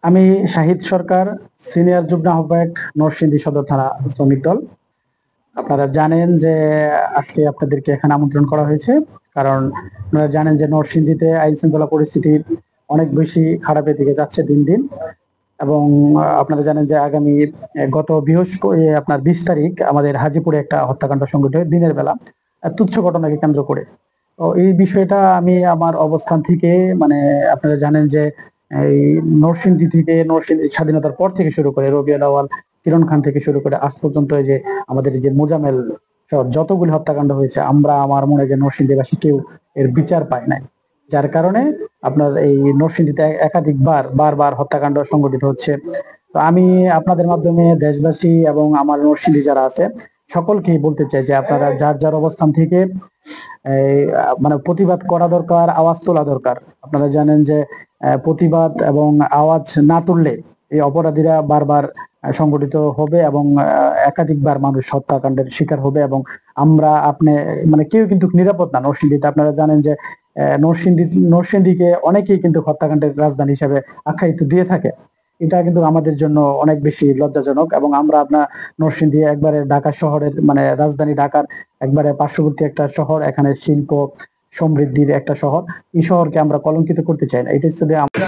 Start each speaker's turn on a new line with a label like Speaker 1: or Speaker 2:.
Speaker 1: আমি শাহিদ সরকার, সিনিয়র যুগ্ম আহ্বায়ক, নরসিংদী সদর থানা শ্রমিক দল। আপনারা জানেন যে আজকে আপনাদেরকে এখানে আমন্ত্রণ করা হয়েছে, কারণ আপনারা জানেন যে নরসিংদীতে আইন শৃঙ্খলা পরিস্থিতি অনেক বেশি খারাপের দিকে যাচ্ছে দিন দিন। এবং আপনারা জানেন যে আগামী গত বৃহস্পতি আপনার 20 তারিখ আমাদের হাজিপুরে একটা হত্যাকাণ্ড সংঘটিত হয় দিনের বেলা, তুচ্ছ ঘটনাকে কেন্দ্র করে। তো এই বিষয়টা আমি আমার অবস্থান থেকে, মানে আপনারা জানেন যে এই নরসিংদী থেকে, নরসিংদী স্বাধীনতার পর থেকে শুরু করে রবিউল আউয়াল, কিরণ খান থেকে শুরু করে আজ পর্যন্ত এই যে আমাদের যে মোজামেল সহ যতগুলি হত্যাকাণ্ড হয়েছে, আমরা আমার মনে হয় যে নরসিংদীবাসী কেউ এর বিচার পায় নাই। যার কারণে আপনার এই নরসিংদীতে একাধিকবার বারবার হত্যাকাণ্ড সংঘটিত হচ্ছে। তো আমি আপনাদের মাধ্যমে দেশবাসী এবং আমার নরসিংদী যারা আছে সকলকেই বলতে চাই যে আপনারা যার যার অবস্থান থেকে মানে প্রতিবাদ করা দরকার, আওয়াজ তোলা দরকার। আপনারা জানেন যে প্রতিবাদ এবং আওয়াজ না তুললে এই অপরাধীরা বারবার সংগঠিত হবে এবং একাধিকবার মানুষ হত্যাকাণ্ডের শিকার হবে। এবং আমরা আপনি মানে কেউ কিন্তু নিরাপদ না নরসিংদীতে। আপনারা জানেন যে নরসিংদীকে অনেকেই কিন্তু হত্যাকাণ্ডের রাজধানী হিসেবে আখ্যায়িত দিয়ে থাকে। এটা কিন্তু আমাদের জন্য অনেক বেশি লজ্জাজনক। এবং আমরা আপনার নরসিংদী একবারে ঢাকা শহরের, মানে রাজধানী ঢাকার একবারে পার্শ্ববর্তী একটা শহর, এখানে শিল্প সমৃদ্ধির একটা শহর। এই শহরকে আমরা কলঙ্কিত করতে চাই না। এটা হচ্ছে যে আমরা